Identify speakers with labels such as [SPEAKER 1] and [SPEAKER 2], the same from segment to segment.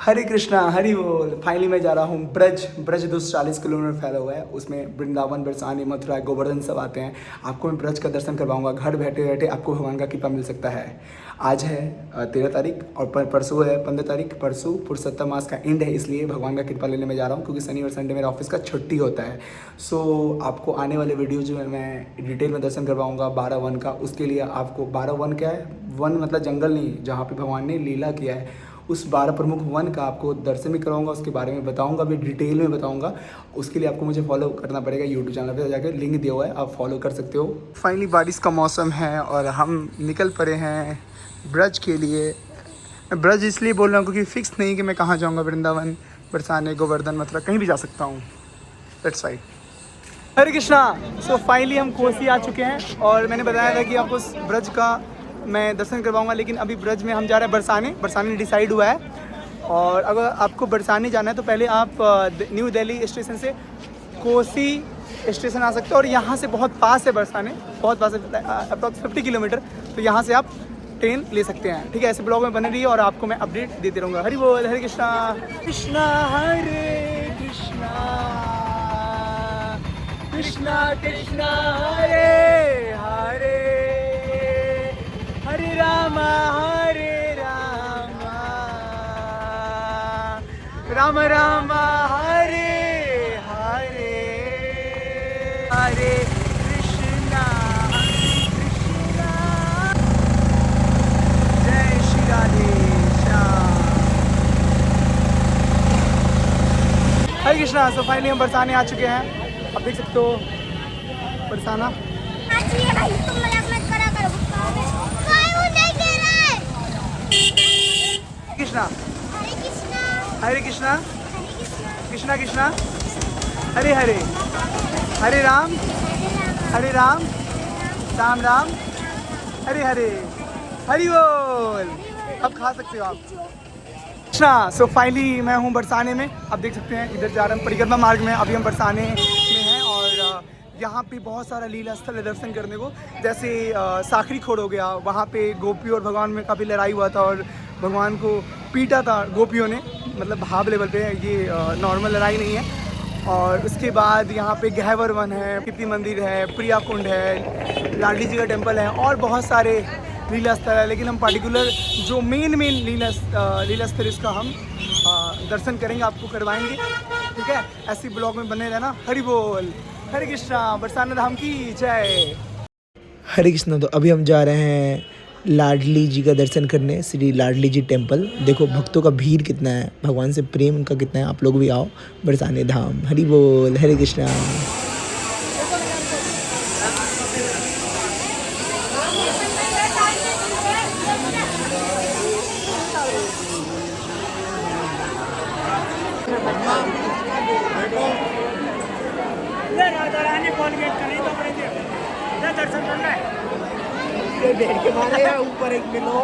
[SPEAKER 1] हरे कृष्णा हरि बोल। फाइनली मैं जा रहा हूँ ब्रज 240 किलोमीटर फैला हुआ है, उसमें वृंदावन, बरसाने, मथुरा, गोवर्धन सब आते हैं। आपको मैं ब्रज का दर्शन करवाऊंगा। घर बैठे बैठे आपको भगवान का कृपा मिल सकता है। आज है 13 तारीख और परसों है 15 तारीख। परसों पुरुषोत्तम मास का एंड है, इसलिए भगवान का कृपा लेने में जा रहा हूँ, क्योंकि शनि और संडे मेरा ऑफिस का छुट्टी होता है। सो आपको आने वाले वीडियो जो है मैं डिटेल में दर्शन करवाऊँगा 12 वन का। उसके लिए आपको 12 वन क्या है, वन मतलब जंगल नहीं, जहाँ पे भगवान ने लीला किया है उस 12 प्रमुख वन का आपको दर्शन भी कराऊंगा, उसके बारे में बताऊंगा, भी डिटेल में बताऊंगा। उसके लिए आपको मुझे फॉलो करना पड़ेगा यूट्यूब चैनल पे जाकर, लिंक दिया हुआ है, आप फॉलो कर सकते हो। फाइनली बारिश का मौसम है और हम निकल पड़े हैं ब्रज के लिए। मैं ब्रज इसलिए बोल रहा हूँ क्योंकि फिक्स नहीं कि मैं कहाँ जाऊँगा, वृंदावन, बरसाने, गोवर्धन, मथुरा कहीं भी जा सकता हूँ। That's right. Hare Krishna. So finally हम कोसी आ चुके हैं और मैंने बताया था कि आपको ब्रज का मैं दर्शन करवाऊंगा, लेकिन अभी ब्रज में हम जा रहे हैं बरसाने डिसाइड हुआ है। और अगर आपको बरसाने जाना है तो पहले आप न्यू दिल्ली स्टेशन से कोसी स्टेशन आ सकते हो, और यहाँ से बहुत पास है बरसाने, बहुत पास है, अप्रॉक्स 50 किलोमीटर। तो यहाँ से आप ट्रेन ले सकते हैं। ठीक है, ऐसे ब्लॉग में बने रहिए और आपको मैं अपडेट देते रहूँगा। हरि बोल, हरे कृष्णा कृष्णा हरे कृष्णा कृष्णा कृष्णा हरे हरे, हरे राम राम राम हरे हरे, हरे कृष्णा कृष्णा, जय श्री राधे श्याम। हरे कृष्णा। सो फाइनली हम बरसाने आ चुके हैं, आप देख सकते हो बरसाना। कृष्णा हरे कृष्णा कृष्णा कृष्णा हरे हरे, हरे राम राम राम हरे हरे। हरि बोल। अब खा सकते हो आप। कृष्णा। सो फाइनली मैं हूँ बरसाने में, आप देख सकते हैं इधर जा रहे हैं परिक्रमा मार्ग में। अभी हम बरसाने में हैं और यहाँ पे बहुत सारा लीला स्थल है दर्शन करने को। जैसे साखरी खोड़ हो गया, वहाँ पे गोपी और भगवान में काफ़ी लड़ाई हुआ था और भगवान को पीटा था गोपियों ने, मतलब भाव लेवल पे है ये, नॉर्मल लड़ाई नहीं है। और उसके बाद यहाँ पे गहवर वन है, कीर्ति मंदिर है, प्रिया कुंड है, लाडली जी का टेम्पल है और बहुत सारे लीला स्थल है। लेकिन हम पार्टिकुलर जो मेन लीला स्थल इसका हम दर्शन करेंगे, आपको करवाएंगे। ठीक है, ऐसी ब्लॉग में बने रहना। हरि बोल, हरे कृष्णा, बरसाना धाम की जय।
[SPEAKER 2] हरे कृष्णा। तो अभी हम जा रहे हैं लाडली जी का दर्शन करने, श्री लाडली जी टेम्पल। देखो भक्तों का भीड़ कितना है, भगवान से प्रेम उनका कितना है। आप लोग भी आओ बरसाने धाम। हरि बोल, हरे कृष्णा।
[SPEAKER 1] दर्शन करना है
[SPEAKER 2] बैठ के मारे ऊपर एक मिलो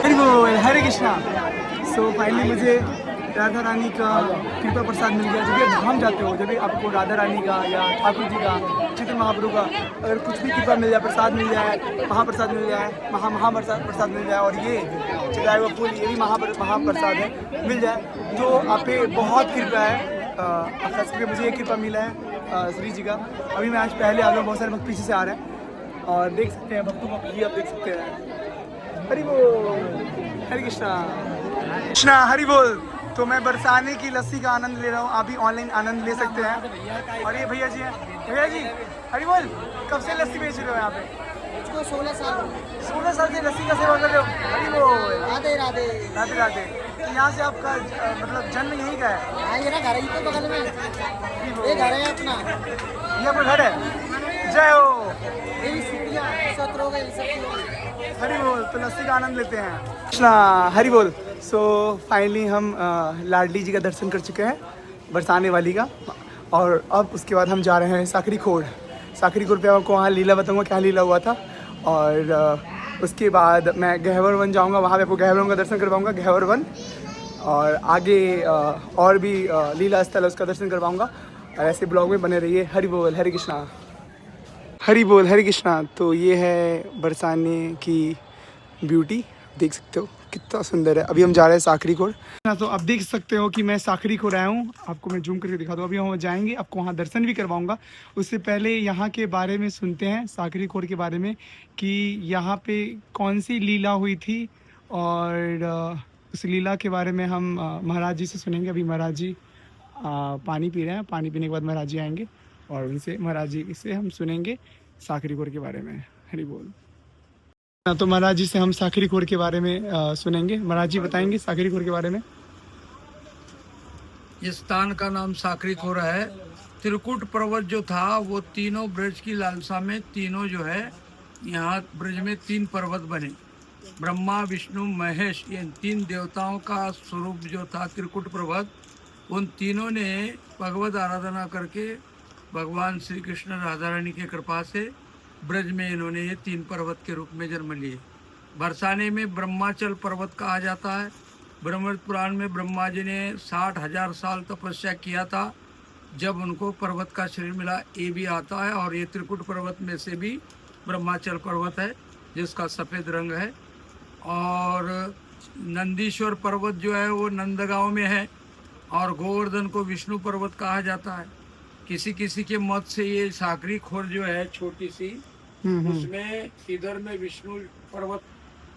[SPEAKER 1] हरि बोल, हरे कृष्णा। सो फाइनली मुझे राधा रानी का कृपा प्रसाद मिल गया। जब भी आप धाम जाते हो, जब भी आपको राधा रानी का या ठाकुर जी का, चैतन्य महाप्रभु का अगर कुछ भी कृपा मिल जाए, प्रसाद मिल जाए, महाप्रसाद मिल जाए, प्रसाद मिल जाए, और ये चढ़ाए हुआ फूल ये भी महाप्रसाद है, मिल जाए तो आप पे बहुत कृपा है। खास करके मुझे ये कृपा मिला है श्री जी का। अभी मैं आज पहले आ रहा हूँ, बहुत सारे भक्त पीछे से आ रहे हैं और देख सकते हैं भक्तों का भी, आप देख सकते हैं। हरि बोल, हरे कृष्णा कृष्णा हरि बोल। तो मैं बरसाने की लस्सी का आनंद ले रहा हूँ, आप भी ऑनलाइन आनंद ले सकते हैं। और ये भैया जी हैं, भैया जी हरि बोल, कब से लस्सी बेच रहे हो यहाँ पे?
[SPEAKER 3] इसको 16 साल
[SPEAKER 1] 16 साल से लस्सी का सेवा कर रहे हो। हरि बोल,
[SPEAKER 3] राधे राधे
[SPEAKER 1] राधे राधे। तो यहाँ से आपका मतलब जन्म यहीं का है?
[SPEAKER 3] हाँ, ये ना घर ही तो बगल में, ये घर है अपना,
[SPEAKER 1] ये आपका घर है? जय हो।
[SPEAKER 3] यही सीढ़ियाँ सत्र हो गई सब।
[SPEAKER 1] हरि बोल। तो लस्सी का आनंद लेते हैं। कृष्णा हरि बोल। सो फाइनली हम लाडली जी का दर्शन कर चुके हैं बरसाने वाली का। और अब उसके बाद हम जा रहे हैं साकरी खोड़। साकरी खोड़ पे आपको वहाँ लीला बताऊँगा क्या लीला हुआ था। और उसके बाद मैं गहवर वन जाऊँगा, वहाँ पे आपको गहवर वन का दर्शन करवाऊँगा, गहवर वन। और आगे और भी लीला स्थल है उसका दर्शन करवाऊँगा। और ऐसे ब्लॉग में बने रहिए। हरि बोल हरे कृष्णा, हरि बोल हरे कृष्णा। तो ये है बरसाने की ब्यूटी, देख सकते हो कितना सुंदर है। अभी हम जा रहे हैं साकरी खोड़। तो आप देख सकते हो कि मैं साकरी खोड़ आया हूँ, आपको मैं जूम करके दिखा दूँ। अभी हम जाएंगे, आपको वहाँ दर्शन भी करवाऊंगा। उससे पहले यहाँ के बारे में सुनते हैं, साकरी खोड़ के बारे में, कि यहाँ पे कौन सी लीला हुई थी। और उस लीला के बारे में हम महाराज जी से सुनेंगे। अभी महाराज जी पानी पी रहे हैं, पानी पीने के बाद महाराज जी आएंगे और उनसे महाराज जी से हम सुनेंगे साकरी खोड़ के बारे में। हरि बोल। तो महाराज जी से हम साकरी खोड़ के बारे में सुनेंगे। महाराज जी बताएंगे साकरी खोड़ के बारे में।
[SPEAKER 4] इस स्थान का नाम साकरी खोड़ है। त्रिकुट पर्वत जो था वो तीनों ब्रज की लालसा में तीनों जो है यहाँ ब्रज में 3 पर्वत बने। ब्रह्मा विष्णु महेश, ये 3 देवताओं का स्वरूप जो था त्रिकुट पर्वत, उन तीनों ने भगवत आराधना करके भगवान श्री कृष्ण राधा रानी की कृपा से ब्रज में इन्होंने ये 3 पर्वत के रूप में जन्म लिए। बरसाने में ब्रह्माचल पर्वत कहा जाता है। ब्रह्मण्ड पुराण में ब्रह्मा जी ने 60,000 साल तपस्या किया था, जब उनको पर्वत का शरीर मिला। ये भी आता है। और ये त्रिकुट पर्वत में से भी ब्रह्माचल पर्वत है जिसका सफ़ेद रंग है। और नंदीश्वर पर्वत जो है वो नंदगांव में है। और गोवर्धन को विष्णु पर्वत कहा जाता है। किसी किसी के मत से ये साकरी खोड़ जो है छोटी सी, उसमें इधर में विष्णु पर्वत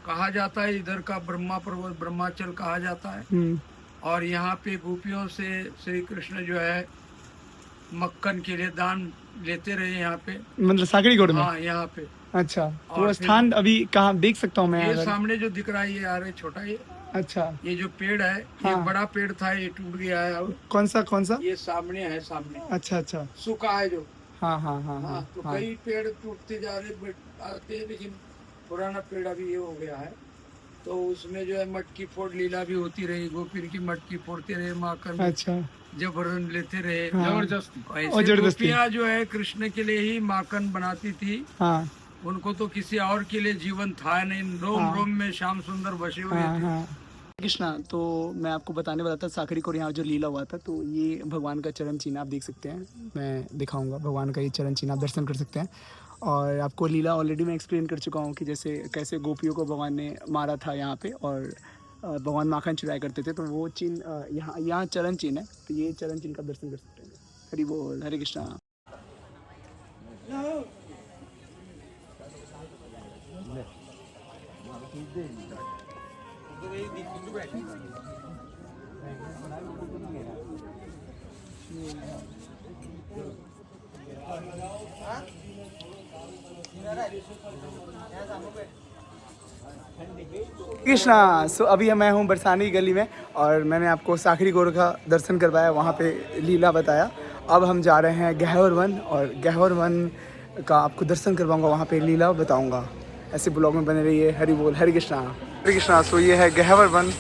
[SPEAKER 4] कहा जाता है, इधर का ब्रह्मा पर्वत ब्रह्माचल कहा जाता है। और यहाँ पे गोपियों से श्री कृष्ण जो है मक्खन के लिए दान लेते रहे यहाँ पे,
[SPEAKER 1] मतलब साकरी खोड़ में।
[SPEAKER 4] हाँ यहाँ पे।
[SPEAKER 1] अच्छा, तो
[SPEAKER 4] और
[SPEAKER 1] स्थान अभी कहाँ देख सकता हूँ मैं?
[SPEAKER 4] ये सामने जो दिख रहा है ये यार छोटा, ये
[SPEAKER 1] अच्छा,
[SPEAKER 4] ये जो पेड़ है
[SPEAKER 1] हाँ।
[SPEAKER 4] ये बड़ा पेड़ था, ये टूट गया है। अब
[SPEAKER 1] कौन सा?
[SPEAKER 4] ये सामने है, सामने
[SPEAKER 1] अच्छा,
[SPEAKER 4] सूखा है जो।
[SPEAKER 1] हाँ।
[SPEAKER 4] हाँ, तो कई पेड़ टूटते जा रहे आते हैं, लेकिन पुराना पेड़ अभी ये हो गया है। तो उसमें जो है मटकी फोड़ लीला भी होती रही, गोपी की मटकी फोड़ते रहे, माखन
[SPEAKER 1] अच्छा,
[SPEAKER 4] जबरन लेते रहे,
[SPEAKER 1] हाँ।
[SPEAKER 4] जबरदस्ती।
[SPEAKER 1] और जबरदस्ती
[SPEAKER 4] गोपियाँ जो है कृष्ण के लिए ही माखन बनाती थी।
[SPEAKER 1] हाँ,
[SPEAKER 4] उनको तो किसी और के लिए जीवन था नहीं। रोम रोम में श्याम सुंदर बसे हुए थे।
[SPEAKER 1] कृष्णा। तो मैं आपको बताने वाला था साकरी खोड़ यहाँ जो लीला हुआ था। तो ये भगवान का चरण चिन्ह आप देख सकते हैं, मैं दिखाऊंगा भगवान का ये चरण चिन्ह, आप दर्शन कर सकते हैं। और आपको लीला ऑलरेडी मैं एक्सप्लेन कर चुका हूँ कि जैसे कैसे गोपियों को भगवान ने मारा था यहाँ पे, और भगवान माखन चुराया करते थे। तो वो चिन्ह यहाँ चरण चिन्ह है। तो ये चरण चिन्ह का दर्शन कर सकते हैं। हरि बोल हरे कृष्णा। कृष्णा। सो अभी मैं हूँ बरसाने की गली में, और मैंने आपको साकरी खोड़ का दर्शन करवाया, वहाँ पे लीला बताया। अब हम जा रहे हैं गहवर वन, और गहवर वन का आपको दर्शन करवाऊंगा, वहाँ पे लीला बताऊंगा। ऐसे ब्लॉग में बने रहिए। हरि बोल हरे कृष्णा, हरे कृष्णा। सो ये है गहवर वन।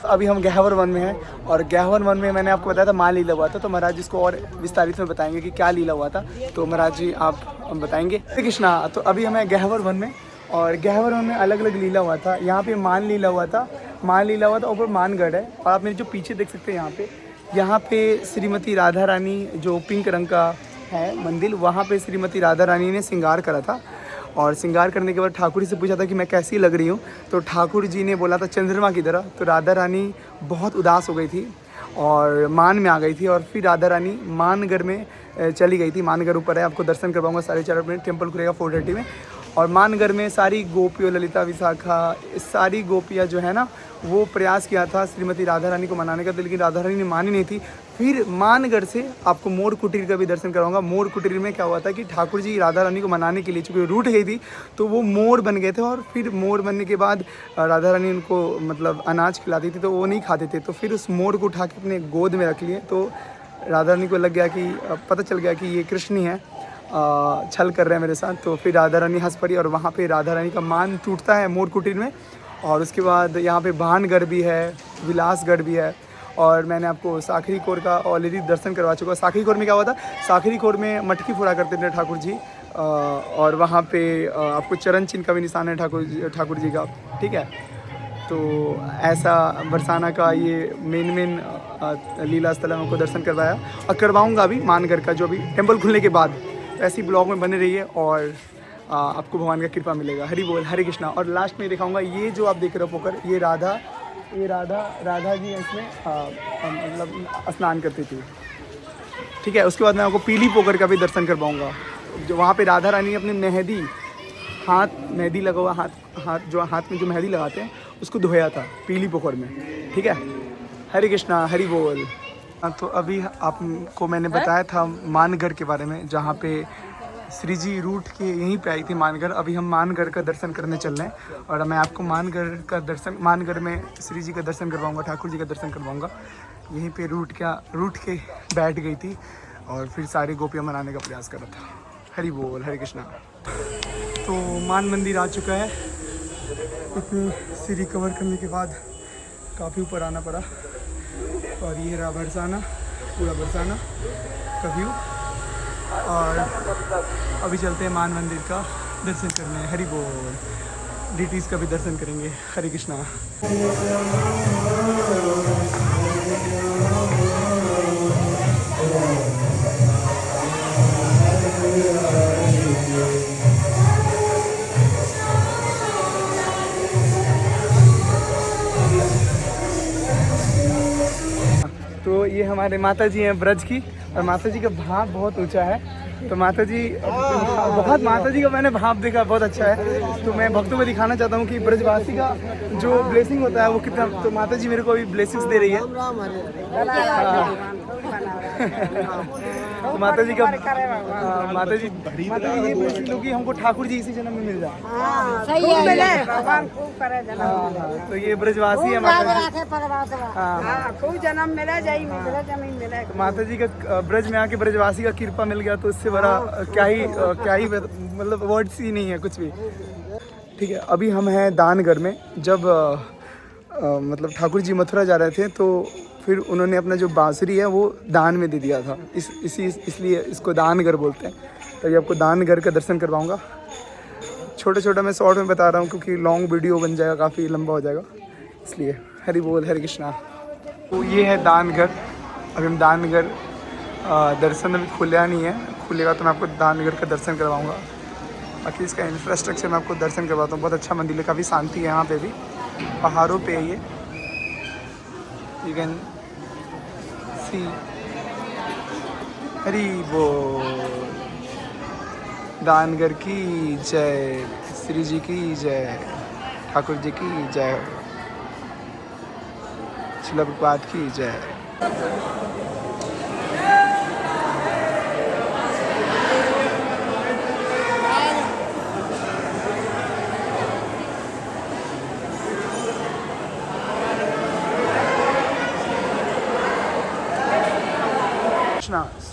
[SPEAKER 1] अभी हम गहवर वन में हैं, और गहवर वन में मैंने आपको बताया था माँ लीला हुआ था। तो महाराज जी इसको और विस्तारित में बताएंगे कि क्या लीला हुआ था। तो महाराज जी आप बताएंगे। हरे कृष्णा। तो अभी हमें गहवर वन में, और गहवर वन में अलग अलग लीला हुआ था। यहाँ पे मान लीला हुआ था, ऊपर मानगढ़ है। और आप मेरे जो पीछे देख सकते हैं यहाँ पे श्रीमती राधा रानी, जो पिंक रंग का है मंदिर, वहाँ पे श्रीमती राधा रानी ने श्रृंगार करा था। और श्रृंगार करने के बाद ठाकुर जी से पूछा था कि मैं कैसी लग रही हूँ। तो ठाकुर जी ने बोला था चंद्रमा की तरह। तो राधा रानी बहुत उदास हो गई थी और मान में आ गई थी, और फिर राधा रानी मानगढ़ में चली गई थी। मानगढ़ ऊपर है, आपको दर्शन करवाऊंगा 4:30 मिनट, टेम्पल खुलेगा 4:30 में। और मानगढ़ में सारी गोपियों, ललिता विशाखा, सारी गोपियाँ जो है ना वो प्रयास किया था श्रीमती राधा रानी को मनाने का, लेकिन राधा रानी ने मानी नहीं थी। फिर मानगढ़ से आपको मोर कुटीर का भी दर्शन कराऊंगा। मोर कुटीर में क्या हुआ था कि ठाकुर जी राधा रानी को मनाने के लिए, चूँकि रूठ गई थी, तो वो मोर बन गए थे। और फिर मोर बनने के बाद राधा रानी उनको मतलब अनाज खिलाती थी, तो वो नहीं खाते थे। तो फिर उस मोर को उठा के अपने गोद में रख लिए। तो राधा रानी को लग गया कि पता चल गया कि ये कृष्ण ही है, छल कर रहे हैं मेरे साथ। तो फिर राधा रानी हंस पड़ी और वहाँ पे राधा रानी का मान टूटता है मोर कुटीर में। और उसके बाद यहाँ पे भानगढ़ भी है, विलासगढ़ भी है। और मैंने आपको साखरी कोर का ऑलरेडी दर्शन करवा चुका। साखरी कोर में क्या हुआ था, साखरी कोर में मटकी फोड़ा करते थे ठाकुर जी। और वहाँ पे आपको चरण चिन्ह का भी निशान है ठाकुर जी का, ठीक है। तो ऐसा बरसाना का ये मेन लीला स्थल में आपको दर्शन करवाया और करवाऊँगा अभी मानगढ़ का, जो अभी टेम्पल खुलने के बाद। ऐसी ब्लॉग में बने रहिए और आपको भगवान का कृपा मिलेगा। हरि बोल, हरे कृष्णा। और लास्ट में दिखाऊंगा ये जो आप देख रहे हो पोखर, ये राधा जी इसमें मतलब स्नान करती थी, ठीक है। उसके बाद मैं आपको पीली पोखर का भी दर्शन करवाऊंगा, जो वहाँ पे राधा रानी अपने मेहंदी लगा हुआ हाथ जो हाथ में जो मेहंदी लगाते हैं उसको धोया था पीली पोखर में, ठीक है। हरे कृष्णा, हरि बोल। तो अभी आपको मैंने बताया था मानगढ़ के बारे में, जहाँ पे श्री जी रूठ के यहीं पे आई थी मानगढ़। अभी हम मानगढ़ का दर्शन करने चल रहे हैं और मैं आपको मानगढ़ में श्री जी का दर्शन करवाऊंगा, ठाकुर जी का दर्शन करवाऊंगा। यहीं पे रूठ के बैठ गई थी और फिर सारी गोपियाँ मनाने का प्रयास कर रहा था। हरि बोल, हरे कृष्णा। तो मान मंदिर आ चुका है। इतनी सीढ़ी कवर करने के बाद काफ़ी ऊपर आना पड़ा। और ये रहा बरसाना, पूरा बरसाना का व्यू। और अभी चलते हैं मान मंदिर का दर्शन करने। हरि बोल। डीटीज़ का भी दर्शन करेंगे। हरे कृष्णा। तो ये हमारे माता जी हैं ब्रज की, और माता जी का भाव बहुत ऊंचा है। तो माता जी का मैंने भाव देखा, बहुत अच्छा है। तो मैं भक्तों को दिखाना चाहता हूँ कि ब्रजवासी का जो ब्लेसिंग होता है वो कितना। तो माता जी मेरे को अभी ब्लेसिंग्स दे रही है। तो माता जी ये ब्लेसिंग लो कि हमको ठाकुर जी इसी जन्म में मिल जाए। तो ये ब्रजवासी है माता जी।
[SPEAKER 3] खूब जन्म मिला जमीन मिला।
[SPEAKER 1] तो माता जी का ब्रज में आके ब्रजवासी का कृपा मिल गया, तो इससे बड़ा क्या ही मतलब वर्ड्स ही नहीं है कुछ भी, ठीक है। अभी हम हैं दानगढ़ में। जब मतलब ठाकुर जी मथुरा जा रहे थे, तो फिर उन्होंने अपना जो बांसुरी है वो दान में दे दिया था। इसलिए इसको दानगढ़ बोलते हैं। तो ये आपको दानगढ़ का दर्शन करवाऊंगा। छोटा मैं शॉर्ट में बता रहा हूँ, क्योंकि लॉन्ग वीडियो बन जाएगा, काफ़ी लंबा हो जाएगा, इसलिए। हरि बोल, हरे कृष्णा। तो ये है दानगढ़। अभी हम दानगढ़ दर्शन अभी खुला नहीं है, खुलेगा तो मैं आपको दानगढ़ का दर्शन करवाऊँगा। बाकी इसका इंफ्रास्ट्रक्चर मैं आपको दर्शन करवाता हूँ। बहुत अच्छा मंदिर है, काफ़ी शांति है यहाँ पे भी, पहाड़ों पे है ये। You can see. हरि बोल। दानगढ़ की जय, श्री जी की जय, ठाकुर जी की जय, श्रील प्रभुपाद की जय।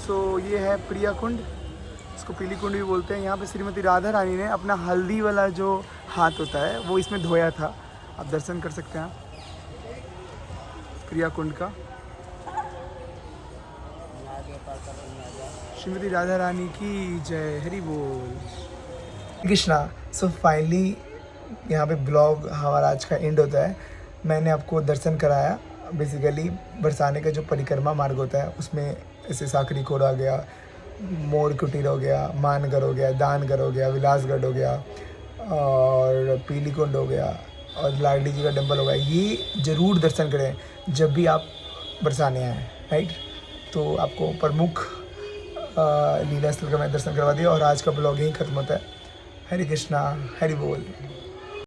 [SPEAKER 1] सो ये है प्रिया कुंड, इसको पीली कुंड भी बोलते हैं। यहाँ पे श्रीमती राधा रानी ने अपना हल्दी वाला जो हाथ होता है वो इसमें धोया था। आप दर्शन कर सकते हैं प्रिया कुंड का। श्रीमती राधा रानी की जय। हरि बोल। कृष्णा। सो फाइनली यहाँ पे ब्लॉग हमारा आज का एंड होता है। मैंने आपको दर्शन कराया। बेसिकली बरसाने का जो परिक्रमा मार्ग होता है उसमें ऐसे साखरी कोर आ गया, मोर कुटीर हो गया, मानगढ़ हो गया, दानगढ़ हो गया, विलासगढ़ हो गया और पीली कुंड हो गया और लाडली जी का टेम्पल हो गया। ये ज़रूर दर्शन करें जब भी आप बरसाने आएँ, राइट। तो आपको प्रमुख लीला स्थल का मैं दर्शन करवा दिया और आज का ब्लॉग यहीं ख़त्म होता है। हरे कृष्णा, हरि बोल।